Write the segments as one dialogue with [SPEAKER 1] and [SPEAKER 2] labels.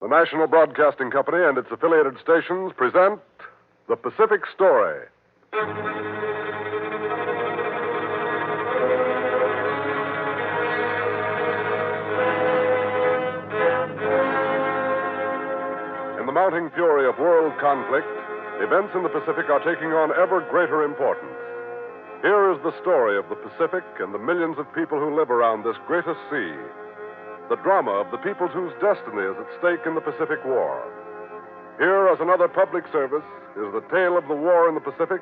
[SPEAKER 1] The National Broadcasting Company and its affiliated stations present The Pacific Story. In the mounting fury of world conflict, events in the Pacific are taking on ever greater importance. Here is the story of the Pacific and the millions of people who live around this greatest sea. The drama of the peoples whose destiny is at stake in the Pacific War. Here, as another public service, is the tale of the war in the Pacific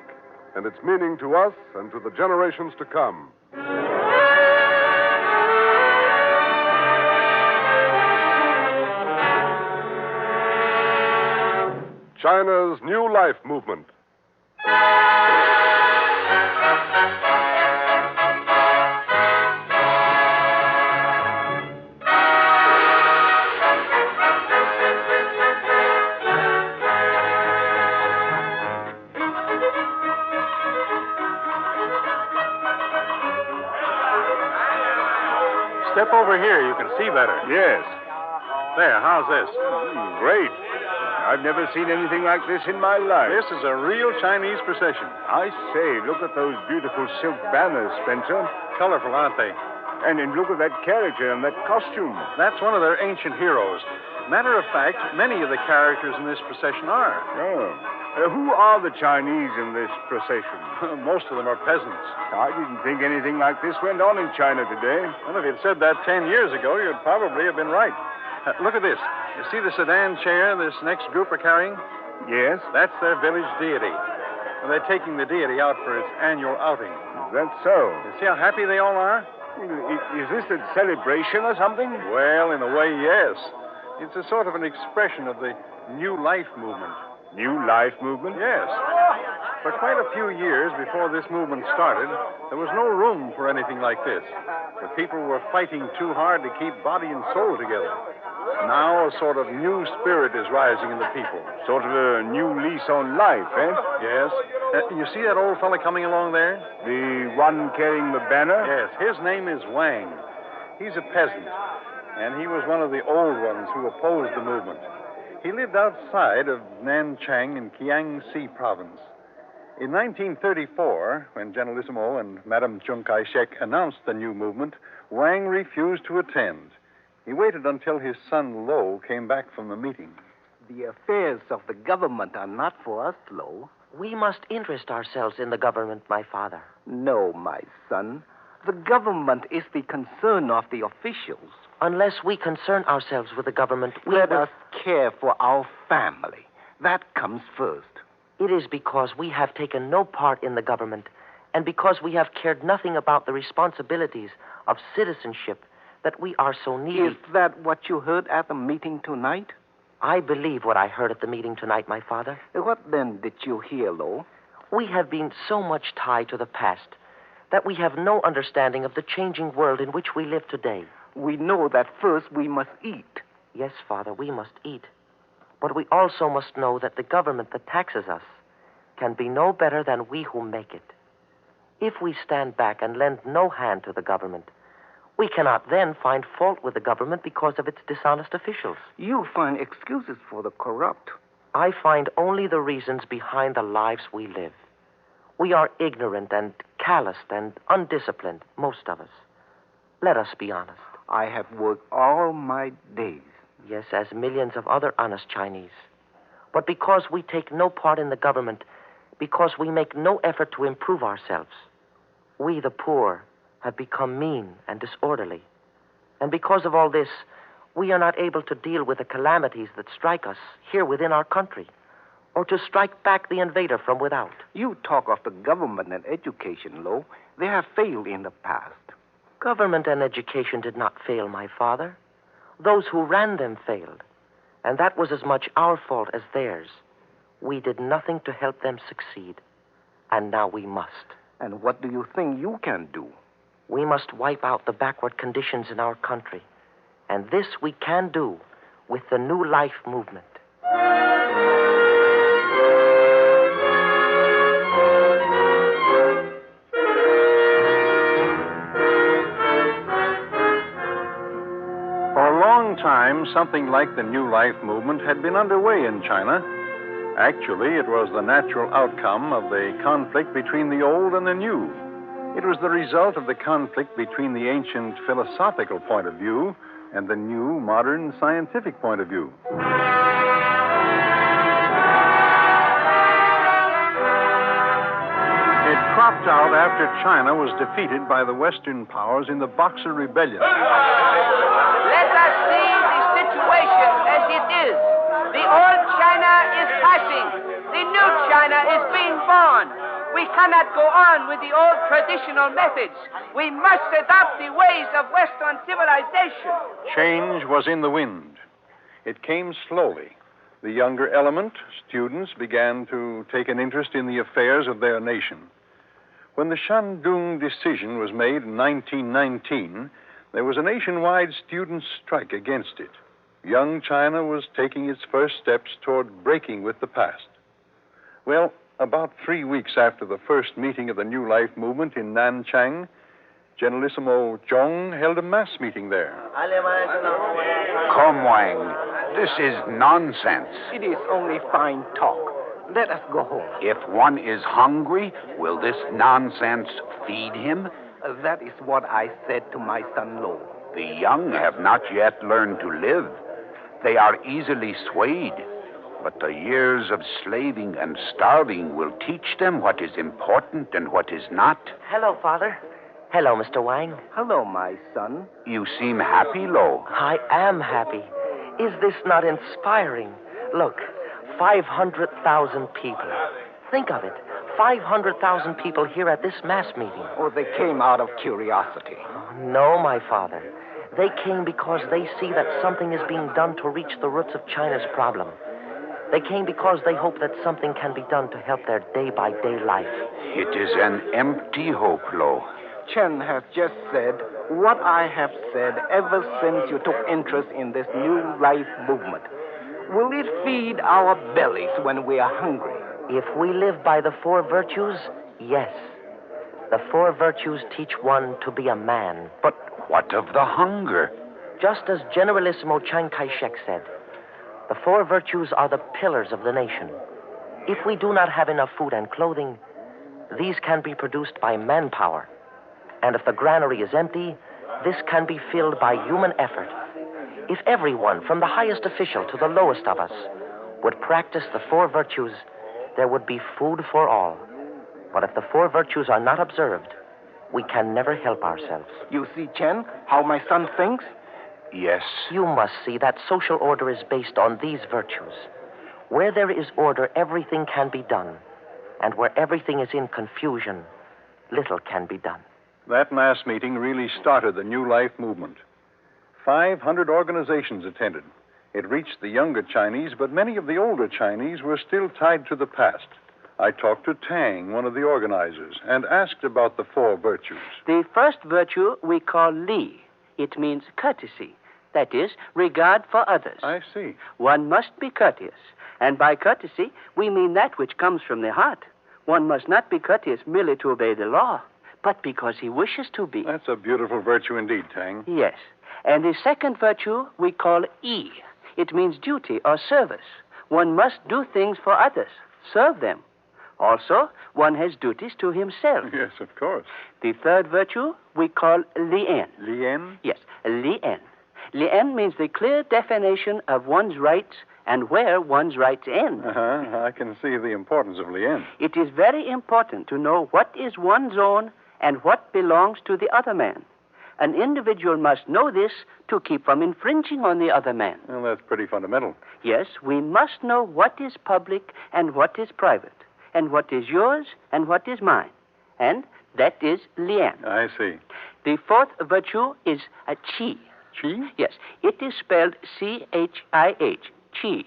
[SPEAKER 1] and its meaning to us and to the generations to come. China's New Life Movement.
[SPEAKER 2] Step over here. You can see better.
[SPEAKER 3] Yes.
[SPEAKER 2] There, how's this?
[SPEAKER 3] Great. I've never seen anything like this in my life.
[SPEAKER 2] This is a real Chinese procession.
[SPEAKER 3] I say, look at those beautiful silk banners, Spencer.
[SPEAKER 2] Colorful, aren't they?
[SPEAKER 3] And look at that character and that costume.
[SPEAKER 2] That's one of their ancient heroes. Matter of fact, many of the characters in this procession are.
[SPEAKER 3] Oh. Who are the Chinese in this procession?
[SPEAKER 2] Most of them are peasants.
[SPEAKER 3] I didn't think anything like this went on in China today.
[SPEAKER 2] Well, if you'd said that 10 years ago, you'd probably have been right. Look at this. You see the sedan chair this next group are carrying?
[SPEAKER 3] Yes?
[SPEAKER 2] That's their village deity. And they're taking the deity out for its annual outing.
[SPEAKER 3] Is that so?
[SPEAKER 2] You see how happy they all are?
[SPEAKER 3] Is this a celebration or something?
[SPEAKER 2] Well, in a way, yes. It's a sort of an expression of the New Life movement.
[SPEAKER 3] New Life Movement?
[SPEAKER 2] Yes. For quite a few years before this movement started, there was no room for anything like this. The people were fighting too hard to keep body and soul together. Now a sort of new spirit is rising in the people.
[SPEAKER 3] Sort of a new lease on life, eh?
[SPEAKER 2] Yes. You see that old fella coming along there?
[SPEAKER 3] The one carrying the banner?
[SPEAKER 2] Yes. His name is Wang. He's a peasant, and he was one of the old ones who opposed the movement. He lived outside of Nanchang in Kiangsi province. In 1934, when Generalissimo and Madame Chiang Kai-shek announced the new movement, Wang refused to attend. He waited until his son Lo came back from the meeting.
[SPEAKER 4] The affairs of the government are not for us, Lo.
[SPEAKER 5] We must interest ourselves in the government, my father.
[SPEAKER 4] No, my son. The government is the concern of the officials.
[SPEAKER 5] Unless we concern ourselves with the government,
[SPEAKER 4] Let us care for our family. That comes first.
[SPEAKER 5] It is because we have taken no part in the government and because we have cared nothing about the responsibilities of citizenship that we are so needy.
[SPEAKER 4] Is that what you heard at the meeting tonight?
[SPEAKER 5] I believe what I heard at the meeting tonight, my father.
[SPEAKER 4] What then did you hear, Lo?
[SPEAKER 5] We have been so much tied to the past that we have no understanding of the changing world in which we live today.
[SPEAKER 4] We know that first we must eat.
[SPEAKER 5] Yes, Father, we must eat. But we also must know that the government that taxes us can be no better than we who make it. If we stand back and lend no hand to the government, we cannot then find fault with the government because of its dishonest officials.
[SPEAKER 4] You find excuses for the corrupt.
[SPEAKER 5] I find only the reasons behind the lives we live. We are ignorant and calloused and undisciplined, most of us. Let us be honest.
[SPEAKER 4] I have worked all my days.
[SPEAKER 5] Yes, as millions of other honest Chinese. But because we take no part in the government, because we make no effort to improve ourselves, we, the poor, have become mean and disorderly. And because of all this, we are not able to deal with the calamities that strike us here within our country, or to strike back the invader from without.
[SPEAKER 4] You talk of the government and education, Lo. They have failed in the past.
[SPEAKER 5] Government and education did not fail, my father. Those who ran them failed, and that was as much our fault as theirs. We did nothing to help them succeed, and now we must.
[SPEAKER 4] And what do you think you can do?
[SPEAKER 5] We must wipe out the backward conditions in our country, and this we can do with the New Life movement.
[SPEAKER 2] time, something like the New Life movement had been underway in China. Actually, it was the natural outcome of the conflict between the old and the new. It was the result of the conflict between the ancient philosophical point of view and the new modern scientific point of view. It cropped out after China was defeated by the Western powers in the Boxer Rebellion.
[SPEAKER 6] Let us see the situation as it is. The old China is passing. The new China is being born. We cannot go on with the old traditional methods. We must adopt the ways of Western civilization.
[SPEAKER 2] Change was in the wind. It came slowly. The younger element, students, began to take an interest in the affairs of their nation. When the Shandong decision was made in 1919, there was a nationwide student strike against it. Young China was taking its first steps toward breaking with the past. Well, about 3 weeks after the first meeting of the New Life movement in Nanchang, Generalissimo Zhong held a mass meeting there.
[SPEAKER 3] Come, Wang. This is nonsense.
[SPEAKER 4] It is only fine talk. Let us go home.
[SPEAKER 3] If one is hungry, will this nonsense feed him?
[SPEAKER 4] That is what I said to my son-in-law.
[SPEAKER 3] The young have not yet learned to live. They are easily swayed. But the years of slaving and starving will teach them what is important and what is not.
[SPEAKER 5] Hello, Father. Hello, Mr. Wang.
[SPEAKER 4] Hello, my son.
[SPEAKER 3] You seem happy, Lo.
[SPEAKER 5] I am happy. Is this not inspiring? Look, 500,000 people. Think of it. 500,000 people here at this mass meeting.
[SPEAKER 4] Oh, they came out of curiosity.
[SPEAKER 5] No, my father. They came because they see that something is being done to reach the roots of China's problem. They came because they hope that something can be done to help their day-by-day life.
[SPEAKER 3] It is an empty hope, Lo.
[SPEAKER 4] Chen has just said what I have said ever since you took interest in this New Life movement. Will it feed our bellies when we are hungry?
[SPEAKER 5] If we live by the four virtues, yes. The four virtues teach one to be a man.
[SPEAKER 3] But what of the hunger?
[SPEAKER 5] Just as Generalissimo Chiang Kai-shek said, the four virtues are the pillars of the nation. If we do not have enough food and clothing, these can be produced by manpower. And if the granary is empty, this can be filled by human effort. If everyone, from the highest official to the lowest of us, would practice the four virtues, there would be food for all. But if the four virtues are not observed, we can never help ourselves.
[SPEAKER 4] You see, Chen, how my son thinks?
[SPEAKER 3] Yes.
[SPEAKER 5] You must see that social order is based on these virtues. Where there is order, everything can be done. And where everything is in confusion, little can be done.
[SPEAKER 2] That mass meeting really started the New Life movement. 500 organizations attended. It reached the younger Chinese, but many of the older Chinese were still tied to the past. I talked to Tang, one of the organizers, and asked about the four virtues.
[SPEAKER 7] The first virtue we call Li. It means courtesy. That is, regard for others.
[SPEAKER 2] I see.
[SPEAKER 7] One must be courteous. And by courtesy, we mean that which comes from the heart. One must not be courteous merely to obey the law, but because he wishes to be.
[SPEAKER 2] That's a beautiful virtue indeed, Tang.
[SPEAKER 7] Yes. And the second virtue we call Yi. It means duty or service. One must do things for others, serve them. Also, one has duties to himself.
[SPEAKER 2] Yes, of course.
[SPEAKER 7] The third virtue we call Lian.
[SPEAKER 2] Lien?
[SPEAKER 7] Yes, Lian. Lian means the clear definition of one's rights and where one's rights end.
[SPEAKER 2] I can see the importance of Lien.
[SPEAKER 7] It is very important to know what is one's own and what belongs to the other man. An individual must know this to keep from infringing on the other man.
[SPEAKER 2] Well, that's pretty fundamental.
[SPEAKER 7] Yes, we must know what is public and what is private, and what is yours and what is mine. And that is Lian.
[SPEAKER 2] I see.
[SPEAKER 7] The fourth virtue is a Qi.
[SPEAKER 2] Qi?
[SPEAKER 7] Yes, it is spelled C-H-I-H, Qi.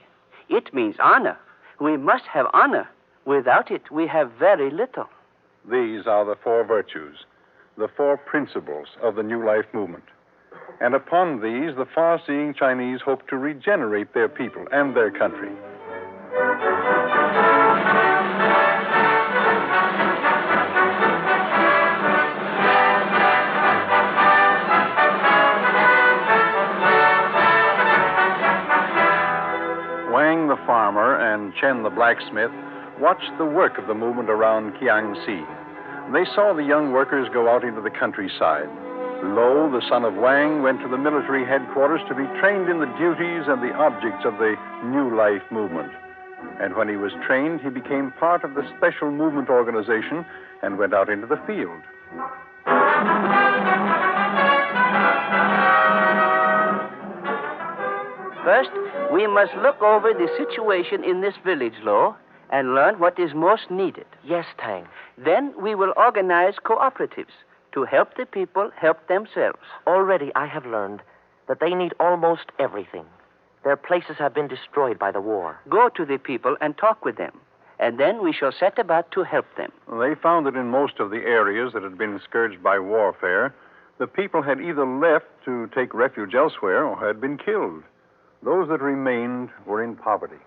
[SPEAKER 7] It means honor. We must have honor. Without it, we have very little.
[SPEAKER 2] These are the four virtues, the four principles of the New Life movement. And upon these, the far-seeing Chinese hope to regenerate their people and their country. Wang the farmer and Chen the blacksmith watched the work of the movement around Kiangsi. They saw the young workers go out into the countryside. Lo, the son of Wang, went to the military headquarters to be trained in the duties and the objects of the New Life movement. And when he was trained, he became part of the special movement organization and went out into the field.
[SPEAKER 7] First, we must look over the situation in this village, Lo, and learn what is most needed.
[SPEAKER 5] Yes, Tang.
[SPEAKER 7] Then we will organize cooperatives to help the people help themselves.
[SPEAKER 5] Already I have learned that they need almost everything. Their places have been destroyed by the war.
[SPEAKER 7] Go to the people and talk with them, and then we shall set about to help them.
[SPEAKER 2] They found that in most of the areas that had been scourged by warfare, the people had either left to take refuge elsewhere or had been killed. Those that remained were in poverty.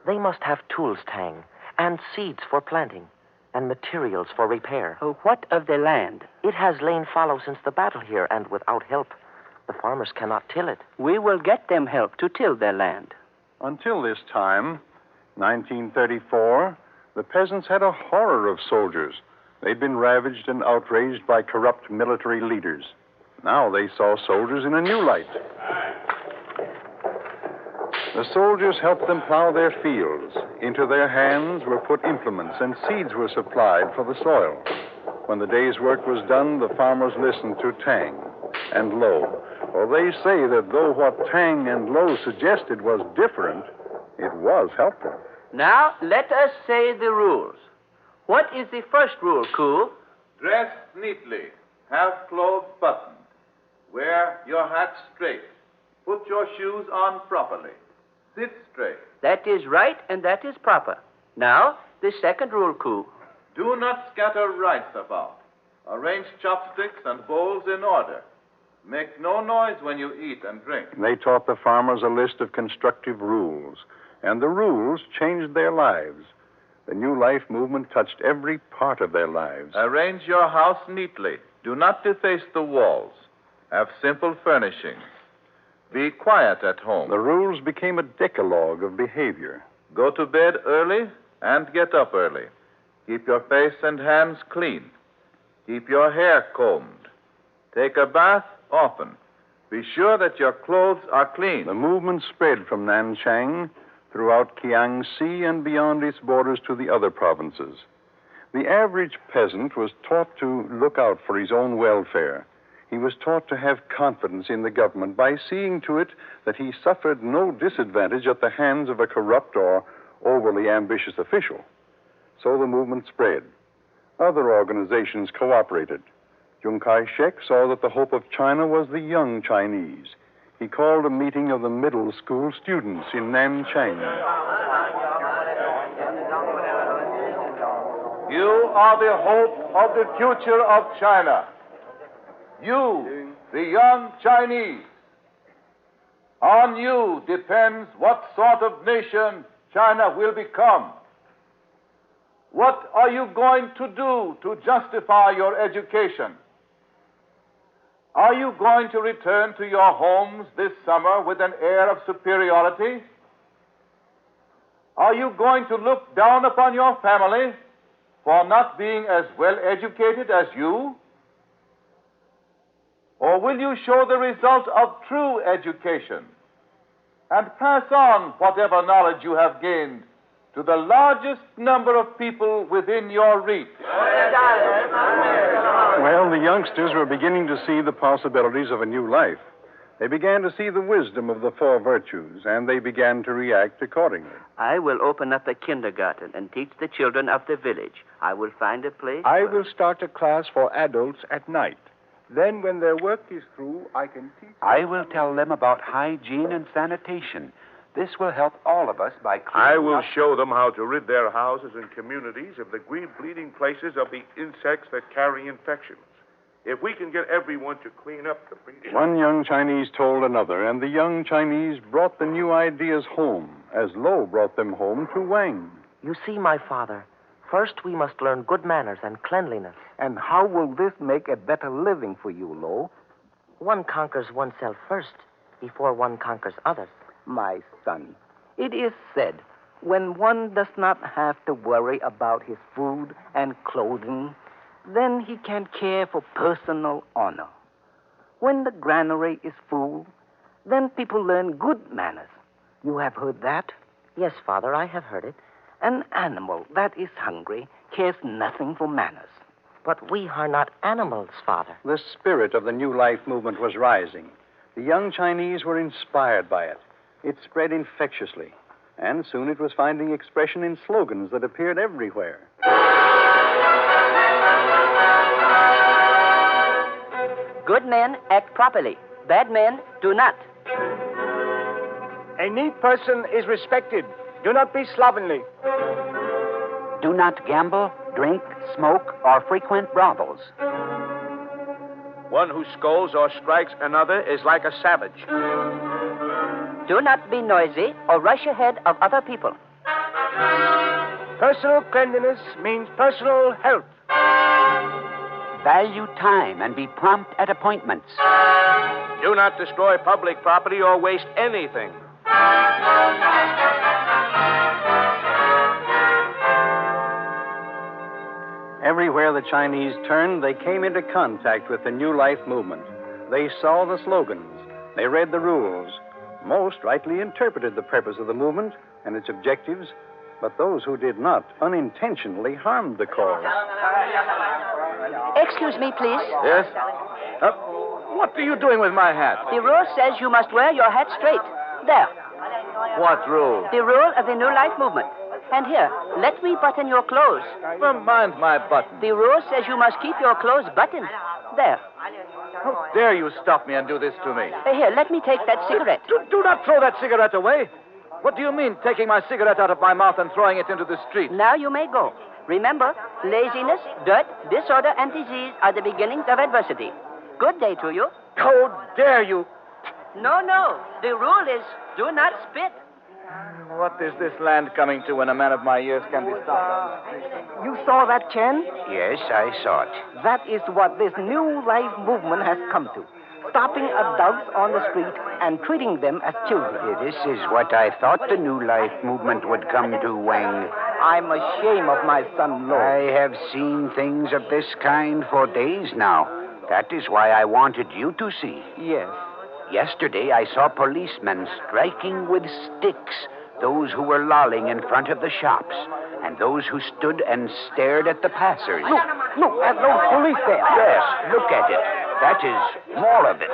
[SPEAKER 5] They must have tools, Tang, and seeds for planting, and materials for repair.
[SPEAKER 7] Oh, what of the land?
[SPEAKER 5] It has lain fallow since the battle here, and without help, the farmers cannot till it.
[SPEAKER 7] We will get them help to till their land.
[SPEAKER 2] Until this time, 1934, the peasants had a horror of soldiers. They'd been ravaged and outraged by corrupt military leaders. Now they saw soldiers in a new light. The soldiers helped them plow their fields. Into their hands were put implements, and seeds were supplied for the soil. When the day's work was done, the farmers listened to Tang and Lo. For they say that though what Tang and Lo suggested was different, it was helpful.
[SPEAKER 7] Now, let us say the rules. What is the first rule, Ku?
[SPEAKER 8] Dress neatly. Have clothes buttoned. Wear your hat straight. Put your shoes on properly. Sit straight.
[SPEAKER 7] That is right and that is proper. Now, the second rule, Ku.
[SPEAKER 8] Do not scatter rice about. Arrange chopsticks and bowls in order. Make no noise when you eat and drink.
[SPEAKER 2] They taught the farmers a list of constructive rules, and the rules changed their lives. The New Life movement touched every part of their lives.
[SPEAKER 8] Arrange your house neatly. Do not deface the walls. Have simple furnishings. Be quiet at home.
[SPEAKER 2] The rules became a decalogue of behavior.
[SPEAKER 8] Go to bed early and get up early. Keep your face and hands clean. Keep your hair combed. Take a bath often. Be sure that your clothes are clean.
[SPEAKER 2] The movement spread from Nanchang throughout Kiangsi and beyond its borders to the other provinces. The average peasant was taught to look out for his own welfare. He was taught to have confidence in the government by seeing to it that he suffered no disadvantage at the hands of a corrupt or overly ambitious official. So the movement spread. Other organizations cooperated. Chiang Kai-shek saw that the hope of China was the young Chinese. He called a meeting of the middle school students in Nanchang.
[SPEAKER 8] You are the hope of the future of China. You, the young Chinese. On you depends what sort of nation China will become. What are you going to do to justify your education? Are you going to return to your homes this summer with an air of superiority? Are you going to look down upon your family for not being as well educated as you? Or will you show the result of true education and pass on whatever knowledge you have gained to the largest number of people within your reach?
[SPEAKER 2] Well, the youngsters were beginning to see the possibilities of a new life. They began to see the wisdom of the four virtues, and they began to react accordingly.
[SPEAKER 7] I will open up a kindergarten and teach the children of the village. I will find a place.
[SPEAKER 9] I will start a class for adults at night. Then, when their work is through, I can teach.
[SPEAKER 3] I will tell them about hygiene and sanitation. This will help all of us by cleaning
[SPEAKER 10] I will
[SPEAKER 3] up.
[SPEAKER 10] show them how to rid their houses and communities of the bleeding places of the insects that carry infections. If we can get everyone to clean up the breeding...
[SPEAKER 2] One young Chinese told another, and the young Chinese brought the new ideas home, as Lo brought them home to Wang.
[SPEAKER 5] You see, my father, first we must learn good manners and cleanliness.
[SPEAKER 4] And how will this make a better living for you, Lo?
[SPEAKER 5] One conquers oneself first before one conquers others.
[SPEAKER 4] My son, It is said, when one does not have to worry about his food and clothing, then he can care for personal honor. When the granary is full, then people learn good manners. You have heard that?
[SPEAKER 5] Yes, Father, I have heard it.
[SPEAKER 4] An animal that is hungry cares nothing for manners.
[SPEAKER 5] But we are not animals, Father.
[SPEAKER 2] The spirit of the New Life movement was rising. The young Chinese were inspired by it. It spread infectiously, and soon it was finding expression in slogans that appeared everywhere.
[SPEAKER 7] Good men act properly. Bad men do not.
[SPEAKER 9] A neat person is respected. Do not be slovenly.
[SPEAKER 3] Do not gamble, drink, smoke, or frequent brothels.
[SPEAKER 10] One who scolds or strikes another is like a savage.
[SPEAKER 7] Do not be noisy or rush ahead of other people.
[SPEAKER 9] Personal cleanliness means personal health.
[SPEAKER 3] Value time and be prompt at appointments.
[SPEAKER 10] Do not destroy public property or waste anything.
[SPEAKER 2] Everywhere the Chinese turned, they came into contact with the New Life movement. They saw the slogans. They read the rules. Most rightly interpreted the purpose of the movement and its objectives, but those who did not unintentionally harmed the cause.
[SPEAKER 7] Excuse me, please.
[SPEAKER 8] Yes? What are you doing with my hat?
[SPEAKER 7] The rule says you must wear your hat straight. There.
[SPEAKER 8] What rule?
[SPEAKER 7] The rule of the New Life movement. And here, let me button your clothes.
[SPEAKER 8] Well, mind my button.
[SPEAKER 7] The rule says you must keep your clothes buttoned. There.
[SPEAKER 8] How dare you stop me and do this to me?
[SPEAKER 7] Here, let me take that cigarette.
[SPEAKER 8] Do not throw that cigarette away. What do you mean, taking my cigarette out of my mouth and throwing it into the street?
[SPEAKER 7] Now you may go. Remember, laziness, dirt, disorder, and disease are the beginnings of adversity. Good day to you.
[SPEAKER 8] How dare you?
[SPEAKER 7] No. The rule is do not spit.
[SPEAKER 8] What is this land coming to when a man of my years can be stopped?
[SPEAKER 4] You saw that, Chen?
[SPEAKER 3] Yes, I saw it.
[SPEAKER 4] That is what this New Life movement has come to. Stopping adults on the street and treating them as children.
[SPEAKER 3] This is what I thought the New Life movement would come to, Wang.
[SPEAKER 4] I'm ashamed of my son, Lo.
[SPEAKER 3] I have seen things of this kind for days now. That is why I wanted you to see.
[SPEAKER 4] Yes.
[SPEAKER 3] Yesterday, I saw policemen striking with sticks those who were lolling in front of the shops and those who stood and stared at the passers.
[SPEAKER 4] Look at those police there.
[SPEAKER 3] Yes, look at it. That is more of it.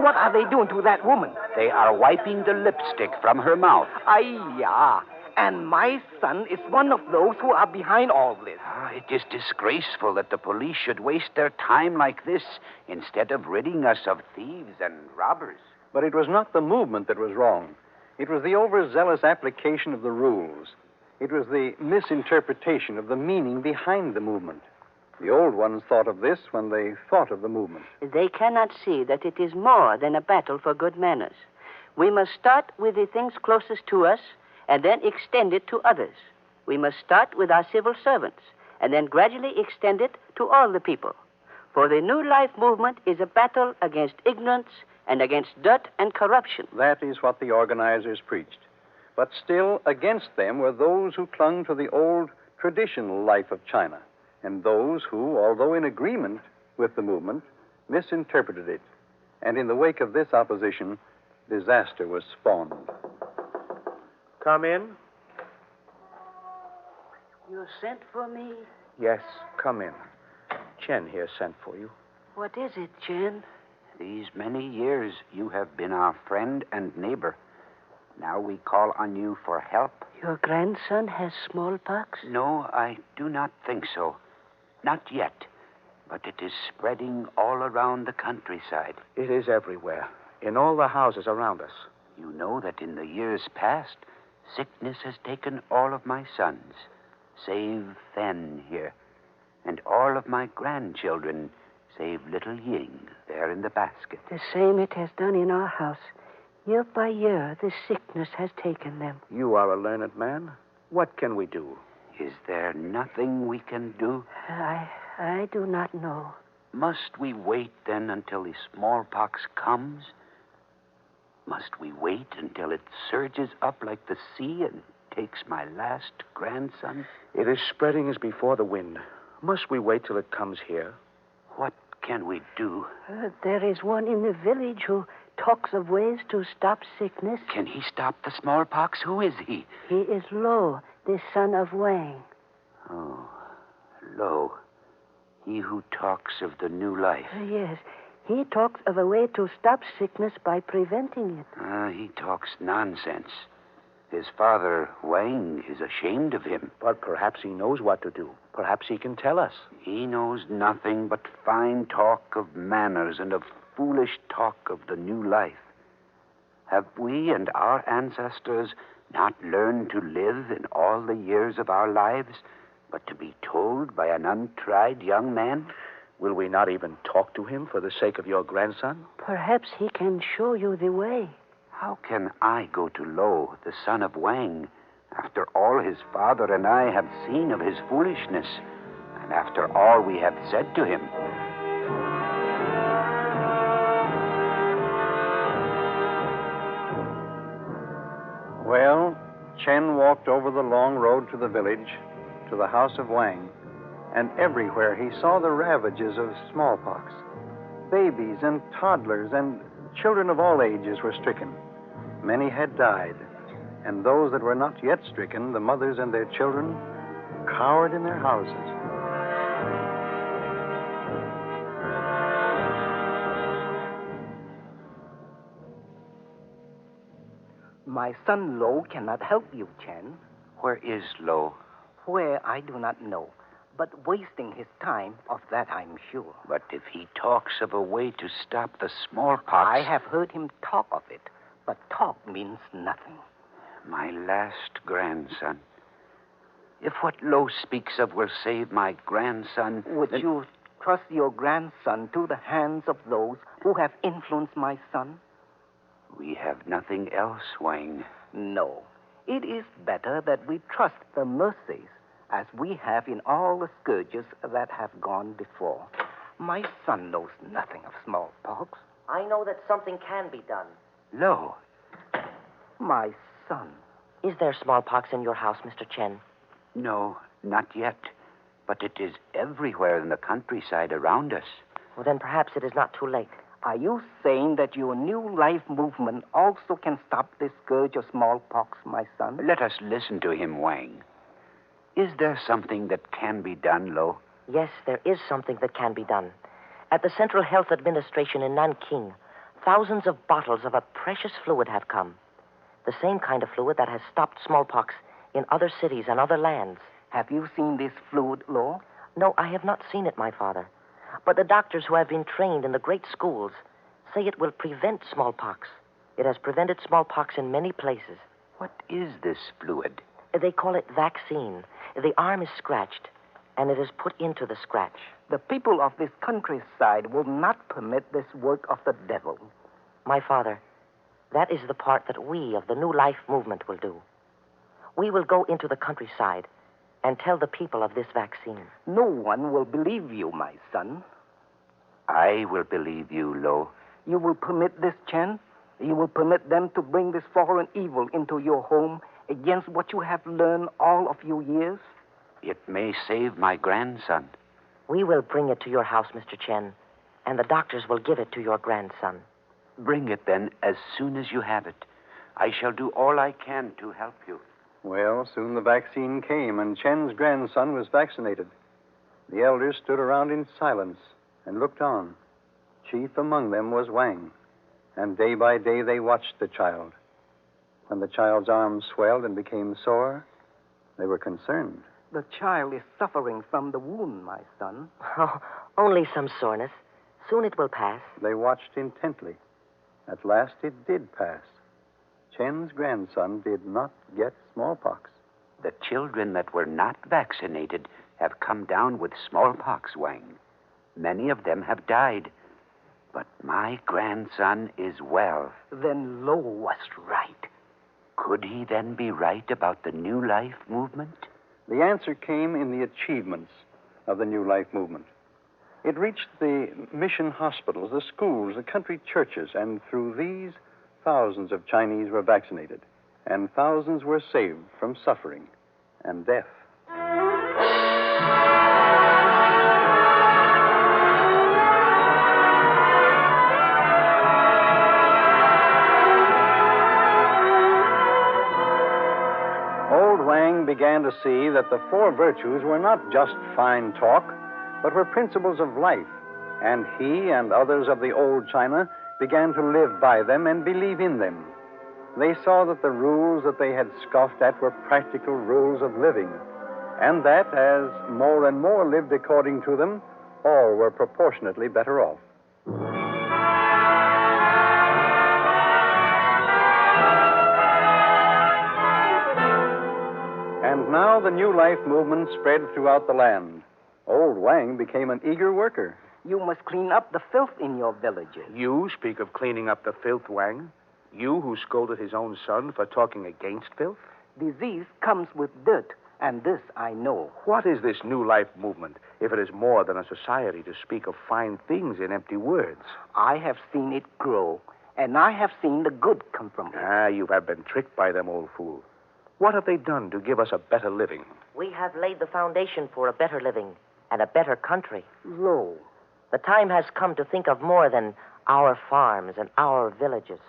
[SPEAKER 4] What are they doing to that woman?
[SPEAKER 3] They are wiping the lipstick from her mouth.
[SPEAKER 4] Ay-ya. And my son is one of those who are behind all this.
[SPEAKER 3] It is disgraceful that the police should waste their time like this instead of ridding us of thieves and robbers.
[SPEAKER 2] But it was not the movement that was wrong. It was the overzealous application of the rules. It was the misinterpretation of the meaning behind the movement. The old ones thought of this when they thought of the movement.
[SPEAKER 7] They cannot see that it is more than a battle for good manners. We must start with the things closest to us and then extend it to others. We must start with our civil servants and then gradually extend it to all the people. For the New Life movement is a battle against ignorance and against dirt and corruption.
[SPEAKER 2] That is what the organizers preached. But still, against them were those who clung to the old traditional life of China, and those who, although in agreement with the movement, misinterpreted it. And in the wake of this opposition, disaster was spawned.
[SPEAKER 9] Come in.
[SPEAKER 7] You sent for me?
[SPEAKER 9] Yes, come in. Chen here sent for you.
[SPEAKER 7] What is it, Chen?
[SPEAKER 3] These many years you have been our friend and neighbor. Now we call on you for help.
[SPEAKER 7] Your grandson has smallpox?
[SPEAKER 3] No, I do not think so. Not yet. But it is spreading all around the countryside.
[SPEAKER 9] It is everywhere, in all the houses around us.
[SPEAKER 3] You know that in the years past, sickness has taken all of my sons, save Fen here, and all of my grandchildren, save little Ying there in the basket.
[SPEAKER 7] The same it has done in our house. Year by year, the sickness has taken them.
[SPEAKER 9] You are a learned man. What can we do?
[SPEAKER 3] Is there nothing we can do?
[SPEAKER 7] I do not know.
[SPEAKER 3] Must we wait then until the smallpox comes? Must we wait until it surges up like the sea and takes my last grandson?
[SPEAKER 9] It is spreading as before the wind. Must we wait till it comes here?
[SPEAKER 3] What can we do?
[SPEAKER 7] There is one in the village who talks of ways to stop sickness.
[SPEAKER 3] Can he stop the smallpox? Who is he?
[SPEAKER 7] He is Lo, the son of Wang.
[SPEAKER 3] Oh, Lo. He who talks of the new life.
[SPEAKER 7] Yes. He talks of a way to stop sickness by preventing it.
[SPEAKER 3] He talks nonsense. His father, Wang, is ashamed of him.
[SPEAKER 9] But perhaps he knows what to do. Perhaps he can tell us.
[SPEAKER 3] He knows nothing but fine talk of manners and of foolish talk of the new life. Have we and our ancestors not learned to live in all the years of our lives, but to be told by an untried young man?
[SPEAKER 9] Will we not even talk to him for the sake of your grandson?
[SPEAKER 7] Perhaps he can show you the way.
[SPEAKER 3] How can I go to Lo, the son of Wang, after all his father and I have seen of his foolishness, and after all we have said to him?
[SPEAKER 2] Well, Chen walked over the long road to the village, to the house of Wang, and everywhere he saw the ravages of smallpox. Babies and toddlers and children of all ages were stricken. Many had died, and those that were not yet stricken, the mothers and their children, cowered in their houses.
[SPEAKER 4] My son Lo cannot help you, Chen.
[SPEAKER 3] Where is Lo?
[SPEAKER 4] Where, I do not know. But wasting his time, of that I'm sure.
[SPEAKER 3] But if he talks of a way to stop the smallpox...
[SPEAKER 4] I have heard him talk of it, but talk means nothing.
[SPEAKER 3] My last grandson. If what Lo speaks of will save my grandson...
[SPEAKER 4] Would
[SPEAKER 3] then...
[SPEAKER 4] you trust your grandson to the hands of those who have influenced my son?
[SPEAKER 3] We have nothing else, Wang.
[SPEAKER 4] No. It is better that we trust the mercies as we have in all the scourges that have gone before. My son knows nothing of smallpox.
[SPEAKER 5] I know that something can be done.
[SPEAKER 3] Lo.
[SPEAKER 4] My son.
[SPEAKER 5] Is there smallpox in your house, Mr. Chen?
[SPEAKER 3] No, not yet. But it is everywhere in the countryside around us.
[SPEAKER 5] Well, then perhaps it is not too late.
[SPEAKER 4] Are you saying that your new life movement also can stop this scourge of smallpox, my son?
[SPEAKER 3] Let us listen to him, Wang. Is there something that can be done, Lo?
[SPEAKER 5] Yes, there is something that can be done. At the Central Health Administration in Nanking, thousands of bottles of a precious fluid have come. The same kind of fluid that has stopped smallpox in other cities and other lands.
[SPEAKER 4] Have you seen this fluid, Lo?
[SPEAKER 5] No, I have not seen it, my father. But the doctors who have been trained in the great schools say it will prevent smallpox. It has prevented smallpox in many places.
[SPEAKER 3] What is this fluid?
[SPEAKER 5] They call it vaccine. The arm is scratched, and it is put into the scratch.
[SPEAKER 4] The people of this countryside will not permit this work of the devil.
[SPEAKER 5] My father, that is the part that we of the New Life movement will do. We will go into the countryside and tell the people of this vaccine.
[SPEAKER 4] No one will believe you, my son.
[SPEAKER 3] I will believe you, Lo.
[SPEAKER 4] You will permit this, Chen? You will permit them to bring this foreign evil into your home against what you have learned all of your years?
[SPEAKER 3] It may save my grandson.
[SPEAKER 5] We will bring it to your house, Mr. Chen, and the doctors will give it to your grandson.
[SPEAKER 3] Bring it, then, as soon as you have it. I shall do all I can to help you.
[SPEAKER 2] Well, soon the vaccine came, and Chen's grandson was vaccinated. The elders stood around in silence and looked on. Chief among them was Wang, and day by day they watched the child. When the child's arms swelled and became sore, they were concerned.
[SPEAKER 4] The child is suffering from the wound, my son.
[SPEAKER 5] Oh, only some soreness. Soon it will pass.
[SPEAKER 2] They watched intently. At last it did pass. Chen's grandson did not get smallpox.
[SPEAKER 3] The children that were not vaccinated have come down with smallpox, Wang. Many of them have died. But my grandson is well.
[SPEAKER 4] Then Lo was right.
[SPEAKER 3] Could he then be right about the New Life movement?
[SPEAKER 2] The answer came in the achievements of the New Life movement. It reached the mission hospitals, the schools, the country churches, and through these, thousands of Chinese were vaccinated, and thousands were saved from suffering and death. Old Wang began to see that the four virtues were not just fine talk, but were principles of life, and he and others of the old China began to live by them and believe in them. They saw that the rules that they had scoffed at were practical rules of living, and that as more and more lived according to them, all were proportionately better off. And now the New Life movement spread throughout the land. Old Wang became an eager worker.
[SPEAKER 4] You must clean up the filth in your villages.
[SPEAKER 10] You speak of cleaning up the filth, Wang? You who scolded his own son for talking against filth?
[SPEAKER 4] Disease comes with dirt, and this I know.
[SPEAKER 10] What is this New Life movement, if it is more than a society to speak of fine things in empty words?
[SPEAKER 4] I have seen it grow, and I have seen the good come from it.
[SPEAKER 10] You have been tricked by them, old fool. What have they done to give us a better living?
[SPEAKER 5] We have laid the foundation for a better living and a better country.
[SPEAKER 4] Lo,
[SPEAKER 5] The time has come to think of more than our farms and our villages.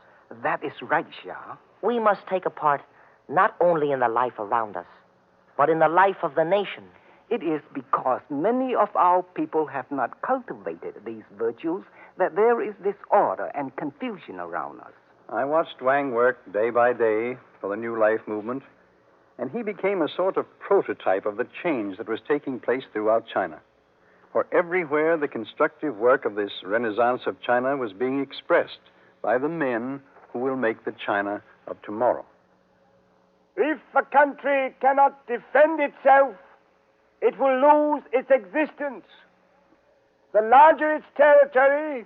[SPEAKER 4] that is right, Shah.
[SPEAKER 5] We must take a part not only in the life around us, but in the life of the nation.
[SPEAKER 4] It is because many of our people have not cultivated these virtues that there is disorder and confusion around us.
[SPEAKER 2] I watched Wang work day by day for the New Life movement, and he became a sort of prototype of the change that was taking place throughout China. For everywhere the constructive work of this Renaissance of China was being expressed by the men who will make the China of tomorrow.
[SPEAKER 11] If a country cannot defend itself, it will lose its existence. The larger its territory,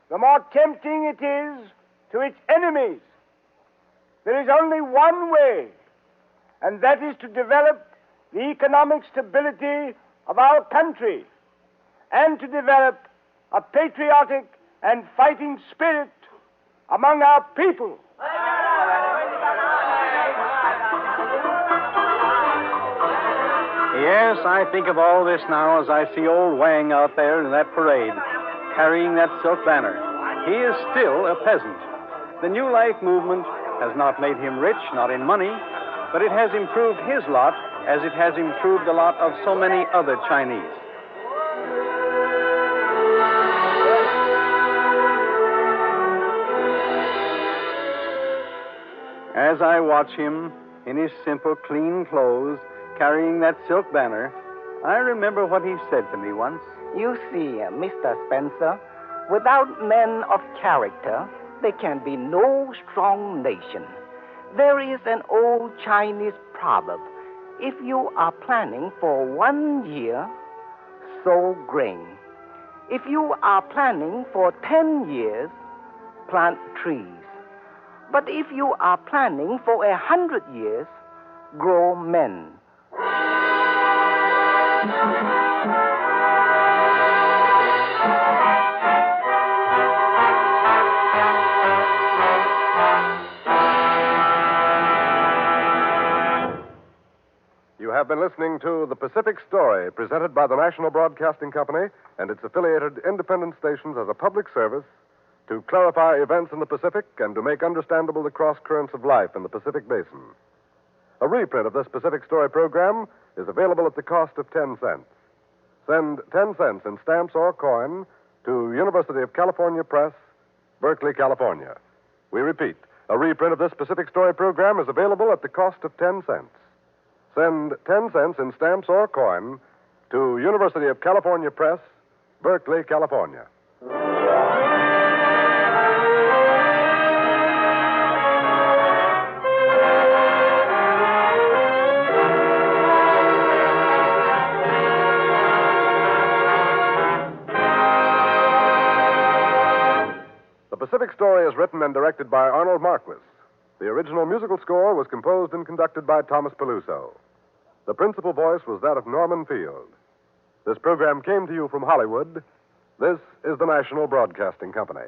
[SPEAKER 11] the more tempting it is to its enemies. There is only one way, and that is to develop the economic stability of our country and to develop a patriotic and fighting spirit among our people.
[SPEAKER 2] Yes, I think of all this now as I see old Wang out there in that parade, carrying that silk banner. He is still a peasant. The New Life movement has not made him rich, not in money, but it has improved his lot as it has improved the lot of so many other Chinese. As I watch him in his simple, clean clothes, carrying that silk banner, I remember what he said to me once.
[SPEAKER 4] You see, Mr. Spencer, without men of character, there can be no strong nation. There is an old Chinese proverb. If you are planning for 1 year, sow grain. If you are planning for 10 years, plant trees. But if you are planning for 100 years, grow men.
[SPEAKER 1] You have been listening to The Pacific Story, presented by the National Broadcasting Company and its affiliated independent stations as a public service to clarify events in the Pacific and to make understandable the cross currents of life in the Pacific Basin. A reprint of this Pacific Story program is available at the cost of 10 cents. Send 10 cents in stamps or coin to University of California Press, Berkeley, California. We repeat, a reprint of this Pacific Story program is available at the cost of 10 cents. Send 10 cents in stamps or coin to University of California Press, Berkeley, California. The Pacific Story is written and directed by Arnold Marquis. The original musical score was composed and conducted by Thomas Peluso. The principal voice was that of Norman Field. This program came to you from Hollywood. This is the National Broadcasting Company.